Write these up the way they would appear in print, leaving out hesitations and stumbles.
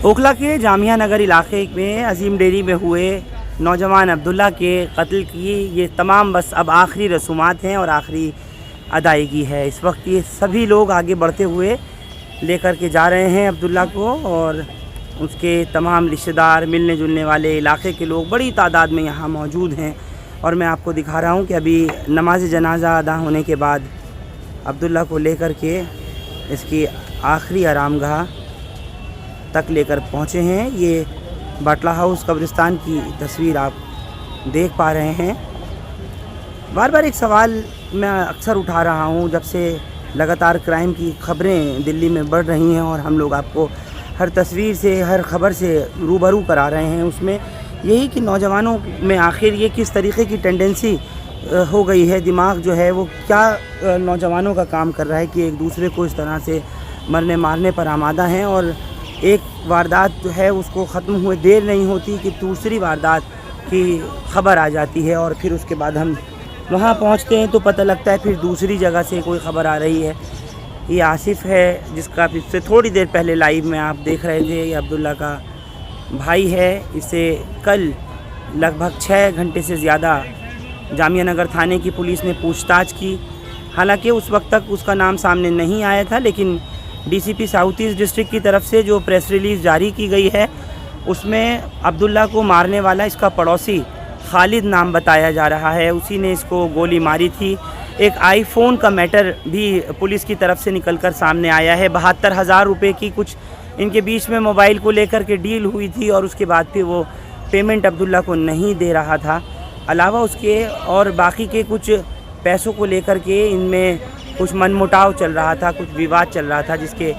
ओखला के जामिया नगर इलाके में अजीम डेरी में हुए नौजवान अब्दुल्ला के कत्ल की ये तमाम बस अब आखिरी रसूमात हैं और आखिरी अदायगी है। इस वक्त ये सभी लोग आगे बढ़ते हुए लेकर के जा रहे हैं अब्दुल्ला को, और उसके तमाम रिश्तेदार, मिलने जुलने वाले इलाके के लोग बड़ी तादाद में यहाँ मौजूद हैं। और मैं आपको दिखा रहा हूँ कि अभी नमाज जनाजा अदा होने के बाद अब्दुल्ला को लेकर के इसकी आखिरी आरामगाह तक लेकर पहुँचे हैं। ये बाटला हाउस कब्रिस्तान की तस्वीर आप देख पा रहे हैं। बार बार एक सवाल मैं अक्सर उठा रहा हूँ, जब से लगातार क्राइम की खबरें दिल्ली में बढ़ रही हैं और हम लोग आपको हर तस्वीर से, हर खबर से रूबरू करा रहे हैं, उसमें यही कि नौजवानों में आखिर ये किस तरीके की टेंडेंसी हो गई है, दिमाग जो है वो क्या नौजवानों का काम कर रहा है कि एक दूसरे को इस तरह से मरने मारने पर आमादा हैं। और एक वारदात जो है उसको ख़त्म हुए देर नहीं होती कि दूसरी वारदात की खबर आ जाती है, और फिर उसके बाद हम वहाँ पहुँचते हैं तो पता लगता है फिर दूसरी जगह से कोई ख़बर आ रही है। ये आसिफ है, जिसका इससे थोड़ी देर पहले लाइव में आप देख रहे थे, ये अब्दुल्ला का भाई है। इसे कल लगभग 6 घंटे से ज़्यादा जामिया नगर थाने की पुलिस ने पूछताछ की। हालांकि उस वक्त तक उसका नाम सामने नहीं आया था, लेकिन डीसीपी साउथ ईस्ट डिस्ट्रिक्ट की तरफ से जो प्रेस रिलीज़ जारी की गई है उसमें अब्दुल्ला को मारने वाला इसका पड़ोसी खालिद नाम बताया जा रहा है, उसी ने इसको गोली मारी थी। एक आईफोन का मैटर भी पुलिस की तरफ से निकलकर सामने आया है। 72,000 रुपये की कुछ इनके बीच में मोबाइल को लेकर के डील हुई थी, और उसके बाद फिर वो पेमेंट अब्दुल्ला को नहीं दे रहा था। अलावा उसके और बाकी के कुछ पैसों को लेकर के इनमें कुछ मनमुटाव चल रहा था, कुछ विवाद चल रहा था, जिसके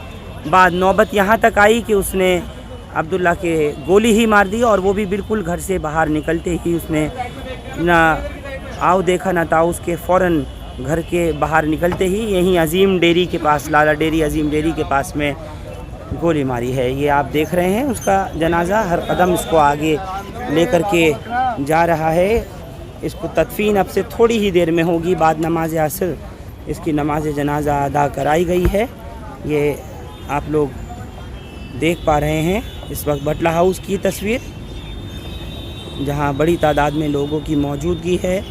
बाद नौबत यहाँ तक आई कि उसने अब्दुल्ला के गोली ही मार दी, और वो भी बिल्कुल घर से बाहर निकलते ही उसने ना आओ देखा ना ताऊ, उसके फ़ौरन घर के बाहर निकलते ही यहीं अजीम डेरी के पास, लाला डेरी अजीम डेरी के पास में गोली मारी है। ये आप देख रहे हैं, उसका जनाजा हर कदम इसको आगे लेकर के जा रहा है। इसको तदफीन अब से थोड़ी ही देर में होगी, बाद नमाज असर इसकी नमाज जनाजा अदा कराई गई है। ये आप लोग देख पा रहे हैं इस वक्त बाटला हाउस की तस्वीर, जहां बड़ी तादाद में लोगों की मौजूदगी है,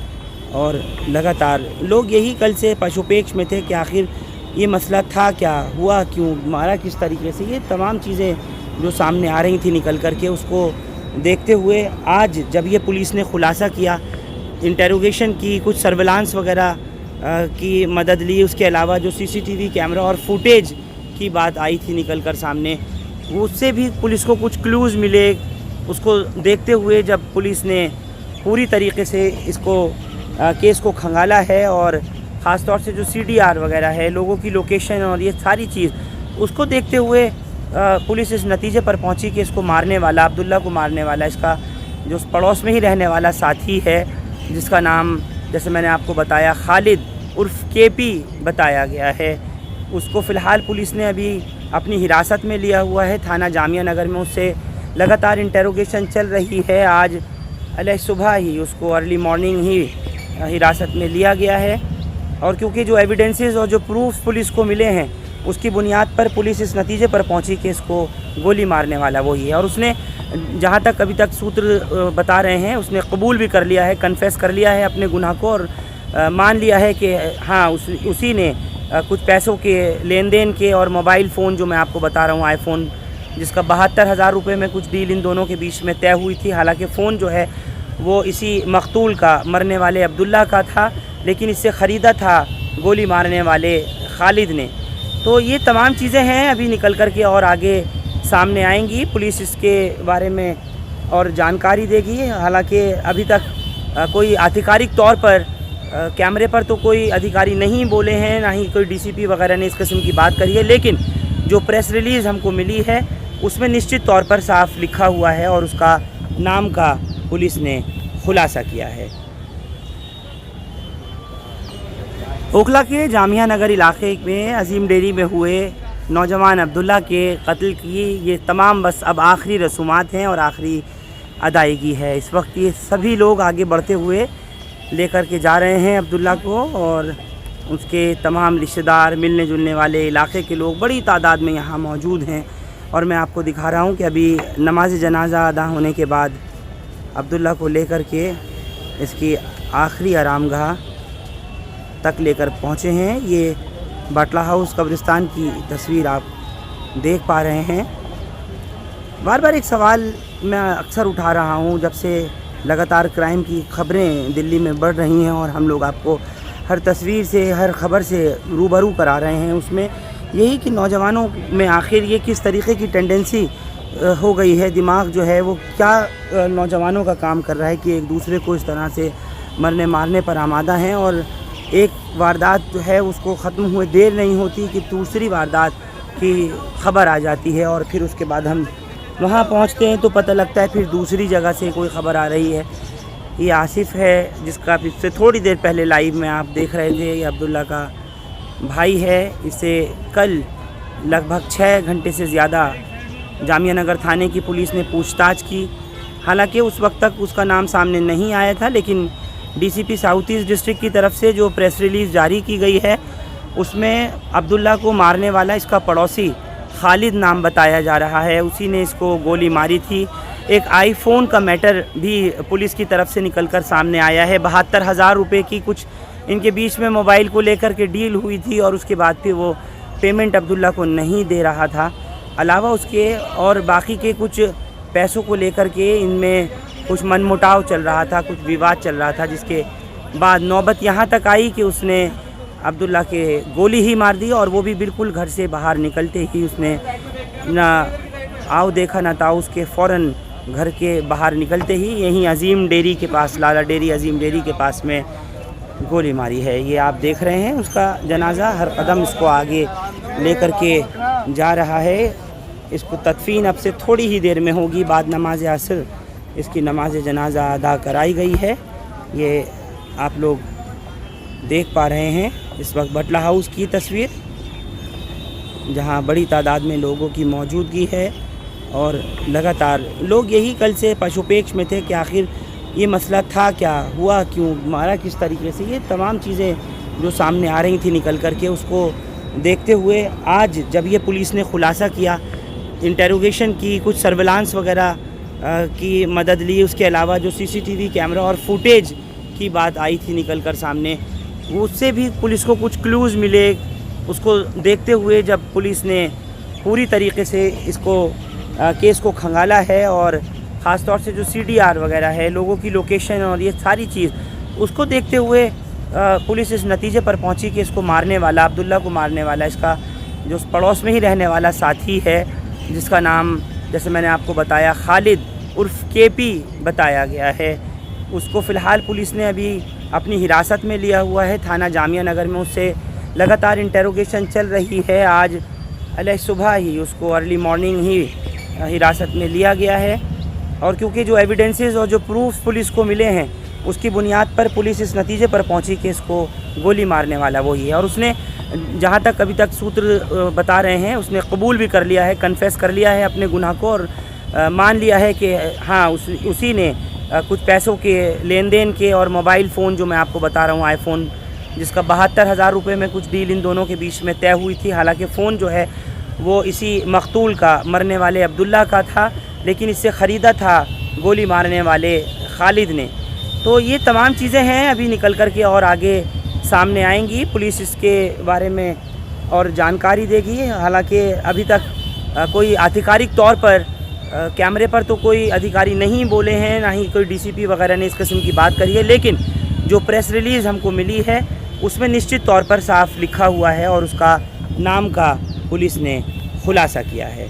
और लगातार लोग यही कल से पशुपेक्ष में थे कि आखिर ये मसला था क्या, हुआ क्यों, मारा किस तरीके से। ये तमाम चीज़ें जो सामने आ रही थी निकल कर के, उसको देखते हुए आज जब ये पुलिस ने खुलासा किया, इंटेरोगेशन की, कुछ सर्विलांस वगैरह की मदद ली, उसके अलावा जो सीसीटीवी कैमरा और फुटेज की बात आई थी निकल कर सामने, उससे भी पुलिस को कुछ क्लूज़ मिले। उसको देखते हुए जब पुलिस ने पूरी तरीके से इसको केस को खंगाला है, और ख़ास तौर से जो CDR वगैरह है, लोगों की लोकेशन और ये सारी चीज़, उसको देखते हुए पुलिस इस नतीजे पर पहुंची कि इसको मारने वाला, अब्दुल्ला को मारने वाला, इसका जो पड़ोस में ही रहने वाला साथी है, जिसका नाम जैसे मैंने आपको बताया खालिद उर्फ KP बताया गया है, उसको फ़िलहाल पुलिस ने अभी अपनी हिरासत में लिया हुआ है थाना जामिया नगर में। उससे लगातार इंटेरोगेशन चल रही है। आज अलग सुबह ही उसको अर्ली मॉर्निंग ही हिरासत में लिया गया है, और क्योंकि जो एविडेंसेस और जो प्रूफ पुलिस को मिले हैं उसकी बुनियाद पर पुलिस इस नतीजे पर पहुंची कि इसको गोली मारने वाला वही है। और उसने, जहां तक अभी तक सूत्र बता रहे हैं, उसने कबूल भी कर लिया है, कन्फेस कर लिया है अपने गुनाह को, और मान लिया है कि हाँ उसी ने कुछ पैसों के लेन देन के, और मोबाइल फ़ोन जो मैं आपको बता रहा हूँ आईफोन, जिसका 72,000 रुपये में कुछ डील इन दोनों के बीच में तय हुई थी। हालांकि फ़ोन जो है वो इसी मकतूल का, मरने वाले अब्दुल्ला का था, लेकिन इससे ख़रीदा था गोली मारने वाले खालिद ने। तो ये तमाम चीज़ें हैं, अभी निकल कर के और आगे सामने आएंगी। पुलिस इसके बारे में और जानकारी देगी। हालांकि अभी तक कोई आधिकारिक तौर पर कैमरे पर तो कोई अधिकारी नहीं बोले हैं, ना ही कोई DCP वगैरह ने इस किस्म की बात करी है, लेकिन जो प्रेस रिलीज़ हमको मिली है उसमें निश्चित तौर पर साफ लिखा हुआ है, और उसका नाम का पुलिस ने खुलासा किया है। ओखला के जामिया नगर इलाके में अजीम डेरी में हुए नौजवान अब्दुल्ला के कत्ल की ये तमाम बस अब आखिरी रसूमात हैं और आखिरी अदायगी है। इस वक्त ये सभी लोग आगे बढ़ते हुए लेकर के जा रहे हैं अब्दुल्ला को, और उसके तमाम रिश्तेदार, मिलने जुलने वाले इलाके के लोग बड़ी तादाद में यहाँ मौजूद हैं। और मैं आपको दिखा रहा हूँ कि अभी नमाज जनाजा अदा होने के बाद अब्दुल्ला को लेकर के इसकी आखिरी आरामगाह तक लेकर पहुँचे हैं। ये बाटला हाउस कब्रिस्तान की तस्वीर आप देख पा रहे हैं। बार बार एक सवाल मैं अक्सर उठा रहा हूँ, जब से लगातार क्राइम की खबरें दिल्ली में बढ़ रही हैं और हम लोग आपको हर तस्वीर से, हर खबर से रूबरू करा रहे हैं, उसमें यही कि नौजवानों में आखिर ये किस तरीके की टेंडेंसी हो गई है, दिमाग जो है वो क्या नौजवानों का काम कर रहा है कि एक दूसरे को इस तरह से मरने मारने पर आमादा हैं। और एक वारदात जो है उसको ख़त्म हुए देर नहीं होती कि दूसरी वारदात की खबर आ जाती है और फिर उसके बाद हम वहाँ पहुँचते हैं तो पता लगता है फिर दूसरी जगह से कोई ख़बर आ रही है। ये आसिफ है जिसका इससे थोड़ी देर पहले लाइव में आप देख रहे थे, ये अब्दुल्ला का भाई है। इसे कल लगभग 6 घंटे से ज़्यादा जामिया नगर थाने की पुलिस ने पूछताछ की। हालांकि उस वक्त तक उसका नाम सामने नहीं आया था, लेकिन डीसीपी साउथ ईस्ट डिस्ट्रिक्ट की तरफ से जो प्रेस रिलीज़ जारी की गई है उसमें अब्दुल्ला को मारने वाला इसका पड़ोसी खालिद नाम बताया जा रहा है, उसी ने इसको गोली मारी थी। एक आईफोन का मैटर भी पुलिस की तरफ से निकलकर सामने आया है। 72,000 रुपये की कुछ इनके बीच में मोबाइल को लेकर के डील हुई थी और उसके बाद फिर वो पेमेंट अब्दुल्ला को नहीं दे रहा था। अलावा उसके और बाकी के कुछ पैसों को लेकर के इनमें कुछ मनमुटाव चल रहा था, कुछ विवाद चल रहा था, जिसके बाद नौबत यहाँ तक आई कि उसने अब्दुल्ला के गोली ही मार दी और वो भी बिल्कुल घर से बाहर निकलते ही उसने ना आओ देखा ना ताऊ, उसके फ़ौरन घर के बाहर निकलते ही यहीं अजीम डेयरी के पास, लाला डेयरी अजीम डेयरी के पास में गोली मारी है। ये आप देख रहे हैं उसका जनाजा हर कदम इसको आगे लेकर के जा रहा है। इसको तदफीन अब से थोड़ी ही देर में होगी, बाद नमाज असर इसकी नमाज जनाजा अदा कराई गई है। ये आप लोग देख पा रहे हैं इस वक्त बाटला हाउस की तस्वीर, जहां बड़ी तादाद में लोगों की मौजूदगी है और लगातार लोग यही कल से पशुपेक्ष में थे कि आखिर ये मसला था क्या, हुआ क्यों, मारा किस तरीके से। ये तमाम चीज़ें जो सामने आ रही थी निकल कर के, उसको देखते हुए आज जब ये पुलिस ने खुलासा किया, इंटेरोगेशन की, कुछ सर्विलांस वगैरह की मदद ली, उसके अलावा जो सीसीटीवी कैमरा और फुटेज की बात आई थी निकल कर सामने, उससे भी पुलिस को कुछ क्लूज़ मिले। उसको देखते हुए जब पुलिस ने पूरी तरीके से इसको केस को खंगाला है और ख़ास तौर से जो CDR वगैरह है, लोगों की लोकेशन और ये सारी चीज़, उसको देखते हुए पुलिस इस नतीजे पर पहुंची कि इसको मारने वाला, अब्दुल्ला को मारने वाला, इसका जो पड़ोस में ही रहने वाला साथी है, जिसका नाम जैसे मैंने आपको बताया खालिद उर्फ KP बताया गया है, उसको फ़िलहाल पुलिस ने अभी अपनी हिरासत में लिया हुआ है थाना जामिया नगर में। उससे लगातार इंटेरोगेशन चल रही है। आज अलग सुबह ही उसको अर्ली मॉर्निंग ही हिरासत में लिया गया है और क्योंकि जो एविडेंसेस और जो प्रूफ पुलिस को मिले हैं उसकी बुनियाद पर पुलिस इस नतीजे पर पहुंची कि इसको गोली मारने वाला वही है। और उसने, जहां तक अभी तक सूत्र बता रहे हैं, उसने कबूल भी कर लिया है, कन्फेस कर लिया है अपने गुनाह को और मान लिया है कि हाँ उसी ने कुछ पैसों के लेन देन के और मोबाइल फ़ोन जो मैं आपको बता रहा हूँ आईफोन, जिसका 72,000 रुपये में कुछ डील इन दोनों के बीच में तय हुई थी। हालांकि फ़ोन जो है वो इसी मकतूल का, मरने वाले अब्दुल्ला का था, लेकिन इससे ख़रीदा था गोली मारने वाले खालिद ने। तो ये तमाम चीज़ें हैं, अभी निकल कर के और आगे सामने आएंगी। पुलिस इसके बारे में और जानकारी देगी। हालांकि अभी तक कोई आधिकारिक तौर पर कैमरे पर तो कोई अधिकारी नहीं बोले हैं, ना ही कोई DCP वगैरह ने इस किस्म की बात करी है, लेकिन जो प्रेस रिलीज़ हमको मिली है उसमें निश्चित तौर पर साफ लिखा हुआ है और उसका नाम का पुलिस ने खुलासा किया है।